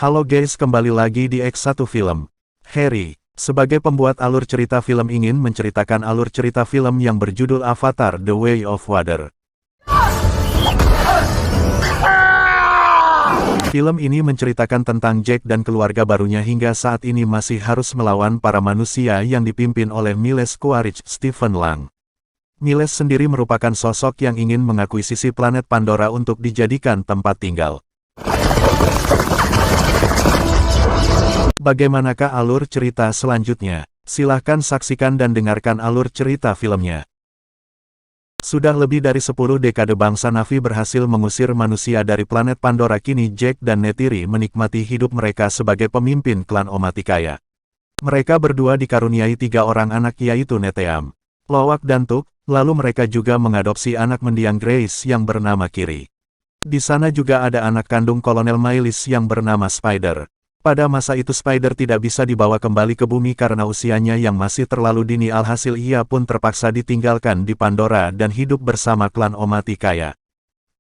Halo guys, kembali lagi di X1 Film. Harry, sebagai pembuat alur cerita film ingin menceritakan alur cerita film yang berjudul Avatar The Way of Water. Film ini menceritakan tentang Jack dan keluarga barunya hingga saat ini masih harus melawan para manusia yang dipimpin oleh Miles Quaritch Stephen Lang. Miles sendiri merupakan sosok yang ingin mengakuisisi planet Pandora untuk dijadikan tempat tinggal. Bagaimanakah alur cerita selanjutnya? Silahkan saksikan dan dengarkan alur cerita filmnya. Sudah lebih dari 10 dekade bangsa Na'vi berhasil mengusir manusia dari planet Pandora. Kini Jack dan Neytiri menikmati hidup mereka sebagai pemimpin klan Omaticaya. Mereka berdua dikaruniai 3 orang anak, yaitu Neteyam, Loak dan Tuk, lalu mereka juga mengadopsi anak mendiang Grace yang bernama Kiri. Di sana juga ada anak kandung Kolonel Mylis yang bernama Spider. Pada masa itu Spider tidak bisa dibawa kembali ke bumi karena usianya yang masih terlalu dini, alhasil ia pun terpaksa ditinggalkan di Pandora dan hidup bersama klan Omaticaya.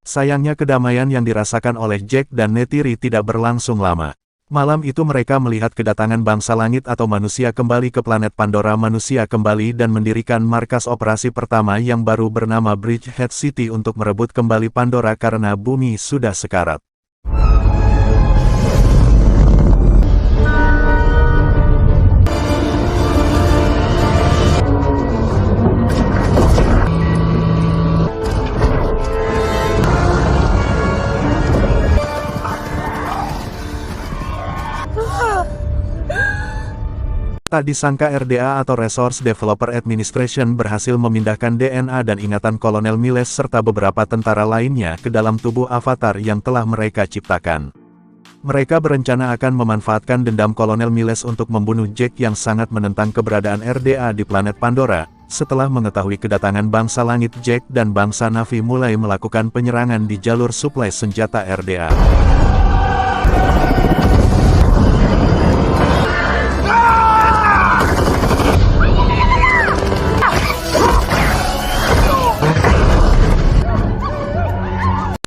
Sayangnya kedamaian yang dirasakan oleh Jack dan Neytiri tidak berlangsung lama. Malam itu mereka melihat kedatangan bangsa langit atau manusia kembali ke planet Pandora. Manusia kembali dan mendirikan markas operasi pertama yang baru bernama Bridgehead City untuk merebut kembali Pandora karena bumi sudah sekarat. Tak disangka RDA atau Resource Developer Administration berhasil memindahkan DNA dan ingatan Kolonel Miles serta beberapa tentara lainnya ke dalam tubuh avatar yang telah mereka ciptakan. Mereka berencana akan memanfaatkan dendam Kolonel Miles untuk membunuh Jack yang sangat menentang keberadaan RDA di planet Pandora. Setelah mengetahui kedatangan bangsa langit, Jack dan bangsa Na'vi mulai melakukan penyerangan di jalur suplai senjata RDA.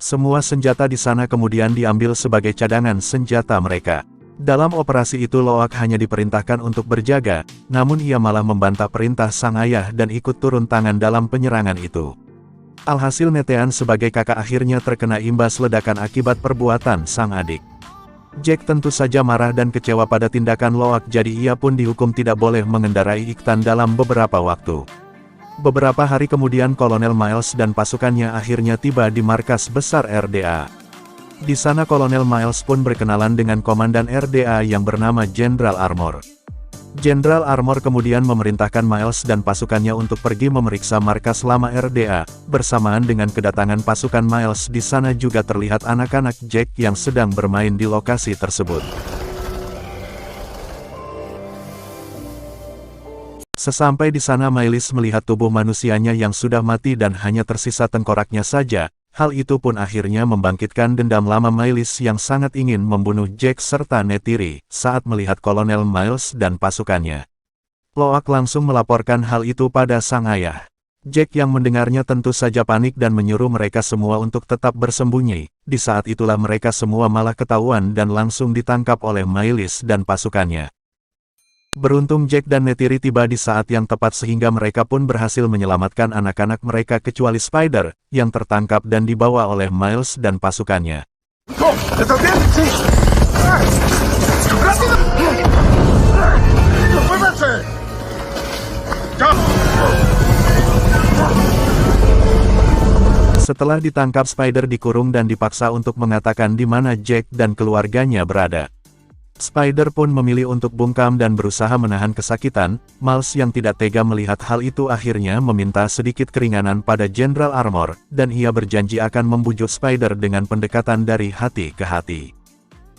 Semua senjata di sana kemudian diambil sebagai cadangan senjata mereka. Dalam operasi itu Loak hanya diperintahkan untuk berjaga, namun ia malah membantah perintah sang ayah dan ikut turun tangan dalam penyerangan itu. Alhasil Netean sebagai kakak akhirnya terkena imbas ledakan akibat perbuatan sang adik. Jack tentu saja marah dan kecewa pada tindakan Loak, jadi ia pun dihukum tidak boleh mengendarai Ikhtan dalam beberapa waktu. Beberapa hari kemudian Kolonel Miles dan pasukannya akhirnya tiba di markas besar RDA. Di sana Kolonel Miles pun berkenalan dengan komandan RDA yang bernama Jenderal Armor. Jenderal Armor kemudian memerintahkan Miles dan pasukannya untuk pergi memeriksa markas lama RDA. Bersamaan dengan kedatangan pasukan Miles, di sana juga terlihat anak-anak Jack yang sedang bermain di lokasi tersebut. Sesampai di sana Mylis melihat tubuh manusianya yang sudah mati dan hanya tersisa tengkoraknya saja. Hal itu pun akhirnya membangkitkan dendam lama Mylis yang sangat ingin membunuh Jack serta Neytiri saat melihat Kolonel Miles dan pasukannya. Loak langsung melaporkan hal itu pada sang ayah. Jack yang mendengarnya tentu saja panik dan menyuruh mereka semua untuk tetap bersembunyi. Di saat itulah mereka semua malah ketahuan dan langsung ditangkap oleh Mylis dan pasukannya. Beruntung Jack dan Neytiri tiba di saat yang tepat sehingga mereka pun berhasil menyelamatkan anak-anak mereka kecuali Spider, yang tertangkap dan dibawa oleh Miles dan pasukannya. Setelah ditangkap, Spider dikurung dan dipaksa untuk mengatakan di mana Jack dan keluarganya berada. Spider pun memilih untuk bungkam dan berusaha menahan kesakitan. Miles yang tidak tega melihat hal itu akhirnya meminta sedikit keringanan pada Jenderal Armor, dan ia berjanji akan membujuk Spider dengan pendekatan dari hati ke hati.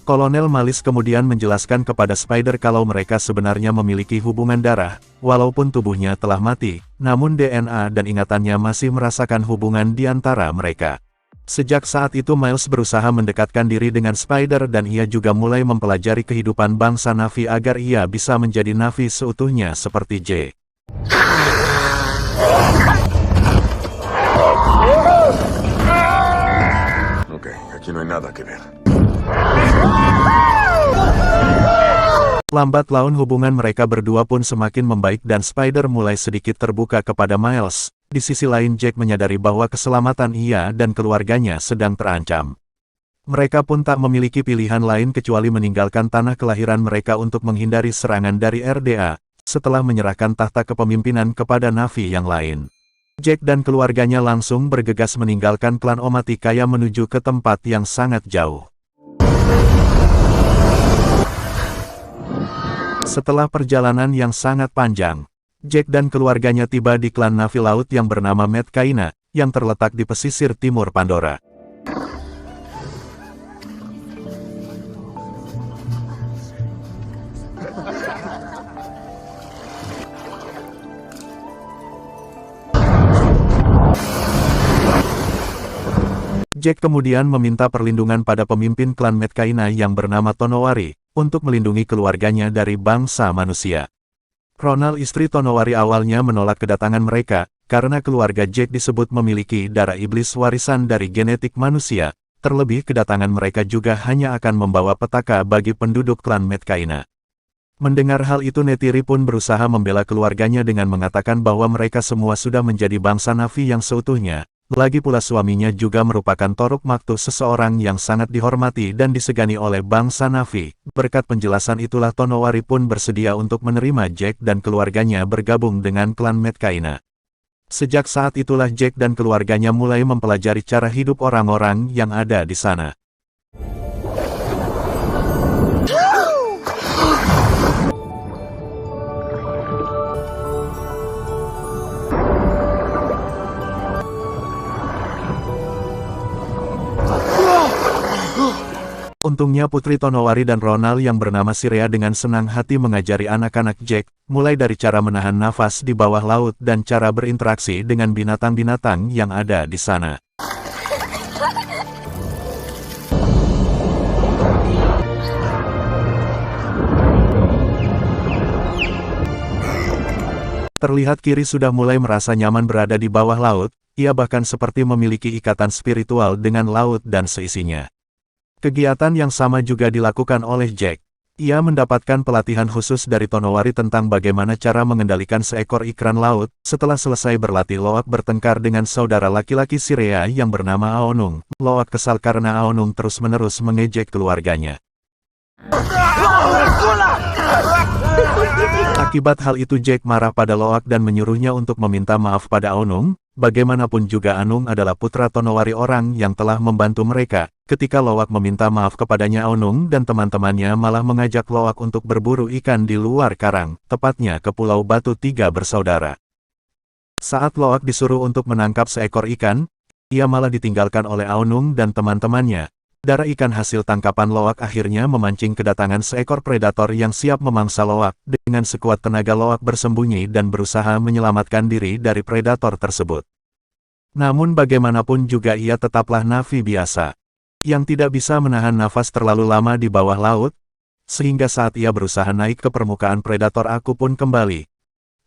Kolonel Miles kemudian menjelaskan kepada Spider kalau mereka sebenarnya memiliki hubungan darah, walaupun tubuhnya telah mati, namun DNA dan ingatannya masih merasakan hubungan di antara mereka. Sejak saat itu Miles berusaha mendekatkan diri dengan Spider dan ia juga mulai mempelajari kehidupan bangsa Na'vi agar ia bisa menjadi Na'vi seutuhnya seperti J. Ok, aquí no hay nada que ver. Lambat laun hubungan mereka berdua pun semakin membaik dan Spider mulai sedikit terbuka kepada Miles. Di sisi lain Jack menyadari bahwa keselamatan ia dan keluarganya sedang terancam. Mereka pun tak memiliki pilihan lain kecuali meninggalkan tanah kelahiran mereka untuk menghindari serangan dari RDA, setelah menyerahkan tahta kepemimpinan kepada Na'vi yang lain. Jack dan keluarganya langsung bergegas meninggalkan klan Omaticaya menuju ke tempat yang sangat jauh. Setelah perjalanan yang sangat panjang, Jack dan keluarganya tiba di klan Na'vi Laut yang bernama Medcaina, yang terletak di pesisir timur Pandora. Jack kemudian meminta perlindungan pada pemimpin klan Medcaina yang bernama Tonowari, untuk melindungi keluarganya dari bangsa manusia. Ronald, istri Tonowari, awalnya menolak kedatangan mereka, karena keluarga Jack disebut memiliki darah iblis warisan dari genetik manusia, terlebih kedatangan mereka juga hanya akan membawa petaka bagi penduduk klan Medcaina. Mendengar hal itu Neytiri pun berusaha membela keluarganya dengan mengatakan bahwa mereka semua sudah menjadi bangsa Na'vi yang seutuhnya. Lagi pula suaminya juga merupakan Toruk Maktu, seseorang yang sangat dihormati dan disegani oleh bangsa Na'vi. Berkat penjelasan itulah Tonowari pun bersedia untuk menerima Jack dan keluarganya bergabung dengan klan Medcaina. Sejak saat itulah Jack dan keluarganya mulai mempelajari cara hidup orang-orang yang ada di sana. Untungnya putri Tonowari dan Ronald yang bernama Sirea dengan senang hati mengajari anak-anak Jack, mulai dari cara menahan nafas di bawah laut dan cara berinteraksi dengan binatang-binatang yang ada di sana. Terlihat Kiri sudah mulai merasa nyaman berada di bawah laut, ia bahkan seperti memiliki ikatan spiritual dengan laut dan seisinya. Kegiatan yang sama juga dilakukan oleh Jack. Ia mendapatkan pelatihan khusus dari Tonowari tentang bagaimana cara mengendalikan seekor ikan laut. Setelah selesai berlatih, Loak bertengkar dengan saudara laki-laki Sirea yang bernama Aonung. Loak kesal karena Aonung terus-menerus mengejek keluarganya. Akibat hal itu Jack marah pada Loak dan menyuruhnya untuk meminta maaf pada Aonung. Bagaimanapun juga Aonung adalah putra Tonowari, orang yang telah membantu mereka. Ketika Loak meminta maaf kepadanya, Aonung dan teman-temannya malah mengajak Loak untuk berburu ikan di luar karang, tepatnya ke Pulau Batu Tiga Bersaudara. Saat Loak disuruh untuk menangkap seekor ikan, ia malah ditinggalkan oleh Aonung dan teman-temannya. Darah ikan hasil tangkapan Loak akhirnya memancing kedatangan seekor predator yang siap memangsa Loak. Dengan sekuat tenaga Loak bersembunyi dan berusaha menyelamatkan diri dari predator tersebut. Namun bagaimanapun juga ia tetaplah Na'vi biasa, yang tidak bisa menahan nafas terlalu lama di bawah laut, sehingga saat ia berusaha naik ke permukaan predator aku pun kembali.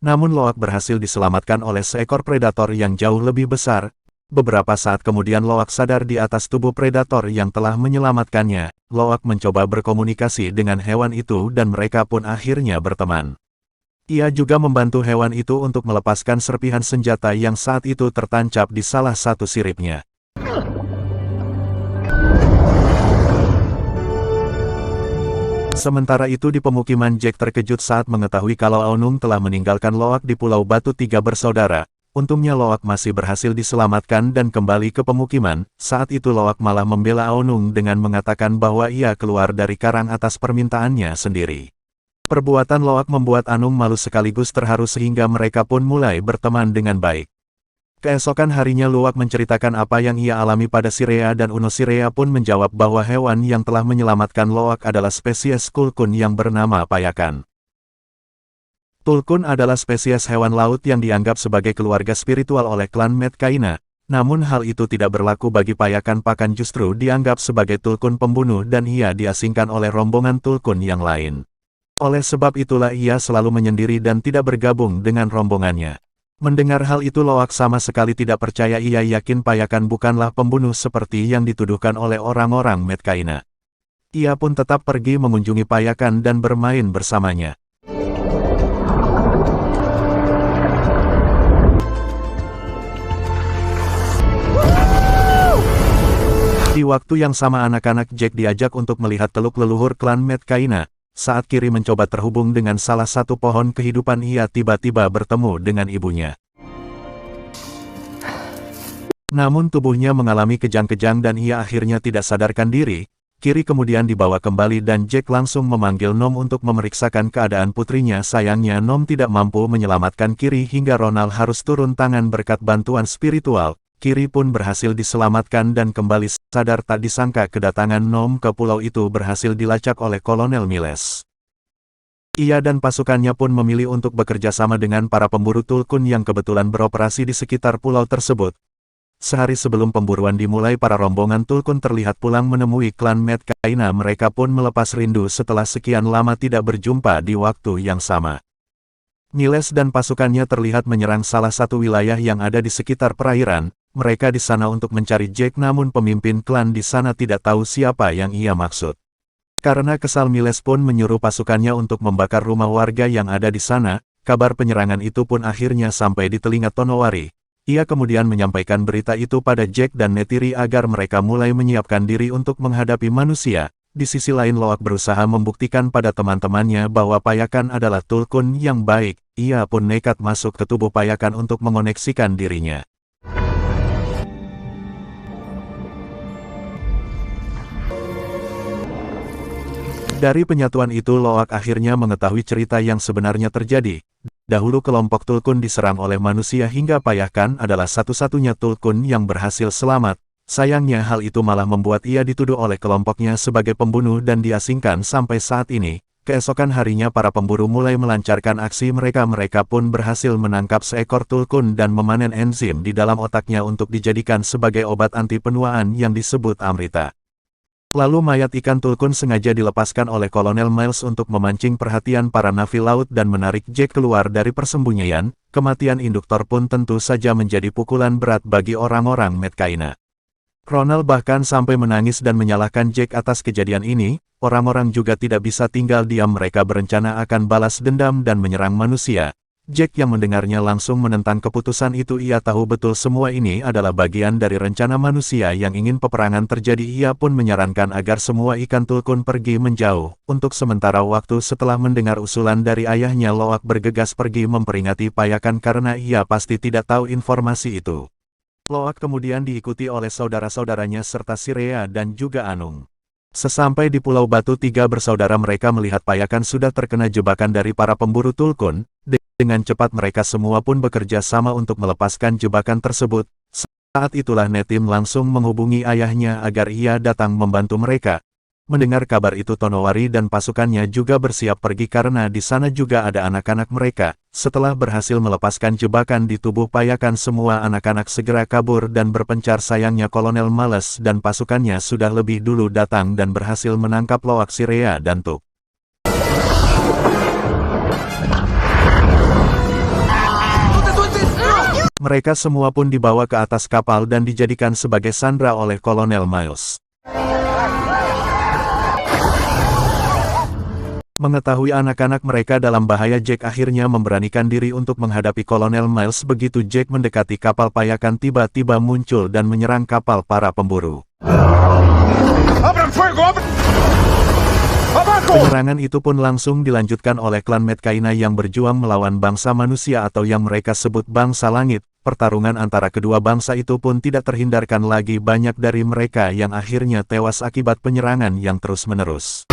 Namun Loak berhasil diselamatkan oleh seekor predator yang jauh lebih besar. Beberapa saat kemudian Loak sadar di atas tubuh predator yang telah menyelamatkannya. Loak mencoba berkomunikasi dengan hewan itu dan mereka pun akhirnya berteman. Ia juga membantu hewan itu untuk melepaskan serpihan senjata yang saat itu tertancap di salah satu siripnya. Sementara itu di pemukiman Jack terkejut saat mengetahui kalau Aonung telah meninggalkan Loak di Pulau Batu Tiga Bersaudara. Untungnya Loak masih berhasil diselamatkan dan kembali ke pemukiman. Saat itu Loak malah membela Aonung dengan mengatakan bahwa ia keluar dari karang atas permintaannya sendiri. Perbuatan Loak membuat Aonung malu sekaligus terharu sehingga mereka pun mulai berteman dengan baik. Keesokan harinya Loak menceritakan apa yang ia alami pada Sirea dan Uno. Sirea pun menjawab bahwa hewan yang telah menyelamatkan Loak adalah spesies Kulkun yang bernama payakan. Tulkun adalah spesies hewan laut yang dianggap sebagai keluarga spiritual oleh klan Medcaina. Namun hal itu tidak berlaku bagi payakan. Pakan justru dianggap sebagai tulkun pembunuh dan ia diasingkan oleh rombongan tulkun yang lain. Oleh sebab itulah ia selalu menyendiri dan tidak bergabung dengan rombongannya. Mendengar hal itu Loak sama sekali tidak percaya. Ia yakin payakan bukanlah pembunuh seperti yang dituduhkan oleh orang-orang Medcaina. Ia pun tetap pergi mengunjungi Payakan dan bermain bersamanya. Di waktu yang sama anak-anak Jack diajak untuk melihat teluk leluhur klan Medcaina. Saat Kiri mencoba terhubung dengan salah satu pohon kehidupan, ia tiba-tiba bertemu dengan ibunya. Namun tubuhnya mengalami kejang-kejang dan ia akhirnya tidak sadarkan diri. Kiri kemudian dibawa kembali dan Jack langsung memanggil Nom untuk memeriksakan keadaan putrinya. Sayangnya Nom tidak mampu menyelamatkan Kiri hingga Ronald harus turun tangan berkat bantuan spiritual. Kiri pun berhasil diselamatkan dan kembali sadar. Tak disangka kedatangan Nom ke pulau itu berhasil dilacak oleh Kolonel Miles. Ia dan pasukannya pun memilih untuk bekerja sama dengan para pemburu Tulkun yang kebetulan beroperasi di sekitar pulau tersebut. Sehari sebelum pemburuan dimulai, para rombongan Tulkun terlihat pulang menemui klan Medcaina. Mereka pun melepas rindu setelah sekian lama tidak berjumpa di waktu yang sama. Miles dan pasukannya terlihat menyerang salah satu wilayah yang ada di sekitar perairan. Mereka di sana untuk mencari Jack, namun pemimpin klan di sana tidak tahu siapa yang ia maksud. Karena kesal, Miles pun menyuruh pasukannya untuk membakar rumah warga yang ada di sana. Kabar penyerangan itu pun akhirnya sampai di telinga Tonowari. Ia kemudian menyampaikan berita itu pada Jack dan Neytiri agar mereka mulai menyiapkan diri untuk menghadapi manusia. Di sisi lain, Loak berusaha membuktikan pada teman-temannya bahwa Payakan adalah Tulkun yang baik. Ia pun nekat masuk ke tubuh Payakan untuk mengoneksikan dirinya. Dari penyatuan itu, Loak akhirnya mengetahui cerita yang sebenarnya terjadi. Dahulu kelompok Tulkun diserang oleh manusia hingga Payakan adalah satu-satunya Tulkun yang berhasil selamat. Sayangnya hal itu malah membuat ia dituduh oleh kelompoknya sebagai pembunuh dan diasingkan sampai saat ini. Keesokan harinya para pemburu mulai melancarkan aksi mereka. Mereka pun berhasil menangkap seekor Tulkun dan memanen enzim di dalam otaknya untuk dijadikan sebagai obat anti penuaan yang disebut Amrita. Lalu mayat ikan Tulkun sengaja dilepaskan oleh Kolonel Miles untuk memancing perhatian para navi laut dan menarik Jack keluar dari persembunyian. Kematian induktor pun tentu saja menjadi pukulan berat bagi orang-orang Medcaina. Ronald bahkan sampai menangis dan menyalahkan Jack atas kejadian ini. Orang-orang juga tidak bisa tinggal diam, mereka berencana akan balas dendam dan menyerang manusia. Jack yang mendengarnya langsung menentang keputusan itu. Ia tahu betul semua ini adalah bagian dari rencana manusia yang ingin peperangan terjadi. Ia pun menyarankan agar semua ikan Tulkun pergi menjauh. Untuk sementara waktu, setelah mendengar usulan dari ayahnya, Loak bergegas pergi memperingati Payakan karena ia pasti tidak tahu informasi itu. Loak kemudian diikuti oleh saudara-saudaranya serta Sirea dan juga Anung. Sesampai di Pulau Batu, tiga bersaudara mereka melihat Payakan sudah terkena jebakan dari para pemburu Tulkun. Dengan cepat mereka semua pun bekerja sama untuk melepaskan jebakan tersebut. Saat itulah Netim langsung menghubungi ayahnya agar ia datang membantu mereka. Mendengar kabar itu, Tonowari dan pasukannya juga bersiap pergi karena di sana juga ada anak-anak mereka. Setelah berhasil melepaskan jebakan di tubuh Payakan, semua anak-anak segera kabur dan berpencar. Sayangnya Kolonel Miles dan pasukannya sudah lebih dulu datang dan berhasil menangkap Loak, Sirea dan Tuk. Mereka semua pun dibawa ke atas kapal dan dijadikan sebagai sandera oleh Kolonel Miles. Mengetahui anak-anak mereka dalam bahaya, Jack akhirnya memberanikan diri untuk menghadapi Kolonel Miles. Begitu Jack mendekati kapal Payakan, tiba-tiba muncul dan menyerang kapal para pemburu. Penyerangan itu pun langsung dilanjutkan oleh klan Medcaina yang berjuang melawan bangsa manusia atau yang mereka sebut bangsa langit. Pertarungan antara kedua bangsa itu pun tidak terhindarkan lagi. Banyak dari mereka yang akhirnya tewas akibat penyerangan yang terus-menerus.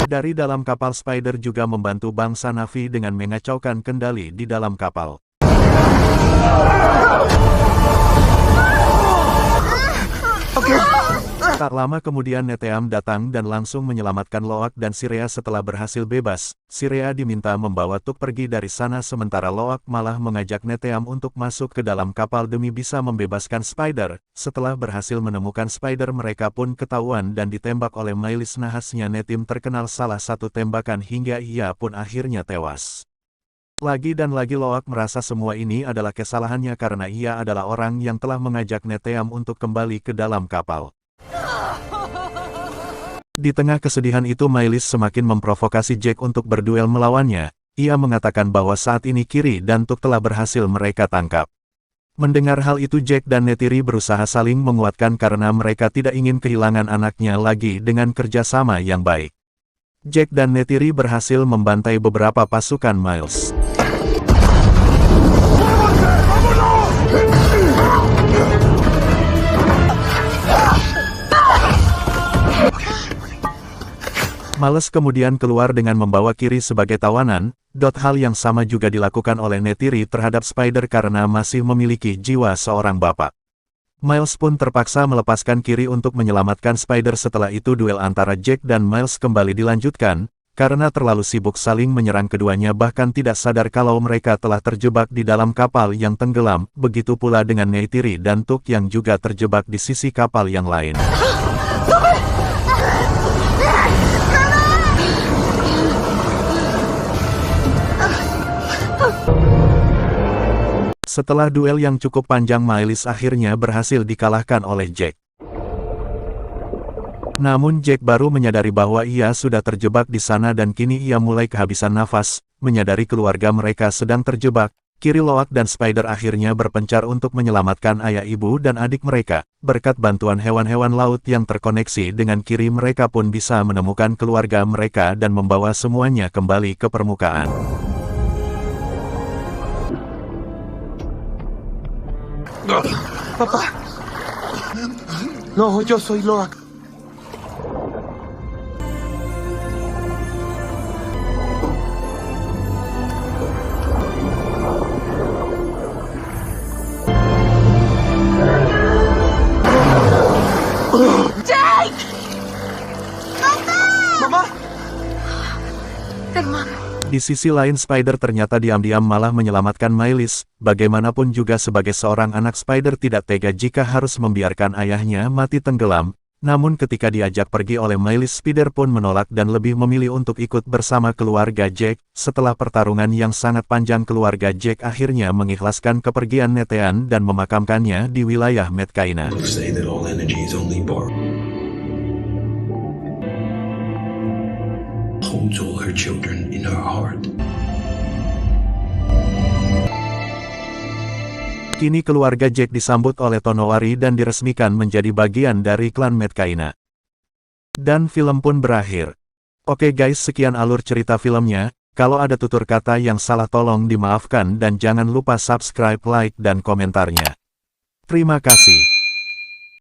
Dari dalam kapal, Spider juga membantu bangsa Na'vi dengan mengacaukan kendali di dalam kapal. Tak lama kemudian Neteyam datang dan langsung menyelamatkan Loak dan Sirea. Setelah berhasil bebas, Sirea diminta membawa Tuk pergi dari sana, sementara Loak malah mengajak Neteyam untuk masuk ke dalam kapal demi bisa membebaskan Spider. Setelah berhasil menemukan Spider, mereka pun ketahuan dan ditembak oleh Mylis. Nahasnya Netim terkenal salah satu tembakan hingga ia pun akhirnya tewas. Lagi dan lagi Loak merasa semua ini adalah kesalahannya karena ia adalah orang yang telah mengajak Neteyam untuk kembali ke dalam kapal. Di tengah kesedihan itu Mylis semakin memprovokasi Jack untuk berduel melawannya. Ia mengatakan bahwa saat ini Kiri dan Tuk telah berhasil mereka tangkap. Mendengar hal itu Jack dan Neytiri berusaha saling menguatkan karena mereka tidak ingin kehilangan anaknya lagi dengan kerjasama yang baik. Jack dan Neytiri berhasil membantai beberapa pasukan Miles. Miles kemudian keluar dengan membawa Kiri sebagai tawanan. Hal yang sama juga dilakukan oleh Neytiri terhadap Spider karena masih memiliki jiwa seorang bapak. Miles pun terpaksa melepaskan Kiri untuk menyelamatkan Spider. Setelah itu duel antara Jack dan Miles kembali dilanjutkan, karena terlalu sibuk saling menyerang keduanya bahkan tidak sadar kalau mereka telah terjebak di dalam kapal yang tenggelam, begitu pula dengan Neytiri dan Tuk yang juga terjebak di sisi kapal yang lain. Setelah duel yang cukup panjang Mylis akhirnya berhasil dikalahkan oleh Jack. Namun Jack baru menyadari bahwa ia sudah terjebak di sana dan kini ia mulai kehabisan nafas. Menyadari keluarga mereka sedang terjebak, Kiri, Loak dan Spider akhirnya berpencar untuk menyelamatkan ayah, ibu dan adik mereka. Berkat bantuan hewan-hewan laut yang terkoneksi dengan Kiri mereka pun bisa menemukan keluarga mereka dan membawa semuanya kembali ke permukaan. Papá. No, yo soy Loak. Jake! Mamá. Hermano. Di sisi lain Spider ternyata diam-diam malah menyelamatkan Mylis. Bagaimanapun juga sebagai seorang anak Spider tidak tega jika harus membiarkan ayahnya mati tenggelam. Namun ketika diajak pergi oleh Mylis, Spider pun menolak dan lebih memilih untuk ikut bersama keluarga Jack. Setelah pertarungan yang sangat panjang keluarga Jack akhirnya mengikhlaskan kepergian Netean dan memakamkannya di wilayah Metkayina. Holds all her children in her heart. Kini keluarga Jack disambut oleh Tonowari dan diresmikan menjadi bagian dari klan Metkayina. Dan film pun berakhir. Oke guys, sekian alur cerita filmnya. Kalau ada tutur kata yang salah tolong dimaafkan dan jangan lupa subscribe, like dan komentarnya. Terima kasih.